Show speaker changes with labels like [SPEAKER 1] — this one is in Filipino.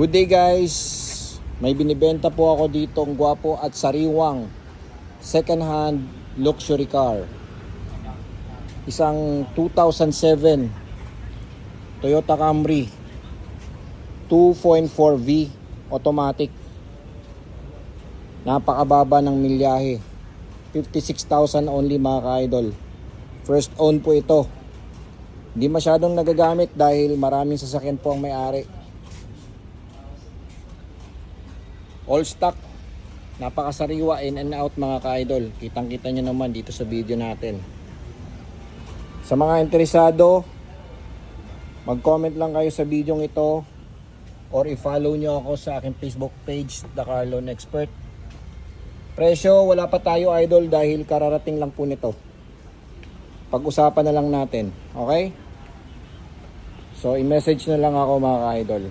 [SPEAKER 1] Good day guys, may binibenta po ako dito ang gwapo at sariwang second hand luxury car. Isang 2007 Toyota Camry 2.4V automatic. Napakababa ng milyahe, 56,000 only mga ka-idol. First own po ito. Hindi masyadong nagagamit dahil maraming sasakyan po ang may-ari. All stock, napakasariwa, in and out mga ka-idol. Kitang kita nyo naman dito sa video natin. Sa mga interesado, mag-comment lang kayo sa video ito or i-follow nyo ako sa aking Facebook page, The Car Loan Expert. Presyo, wala pa tayo idol dahil kararating lang po nito. Pag-usapan na lang natin, okay? So i-message na lang ako mga ka-idol.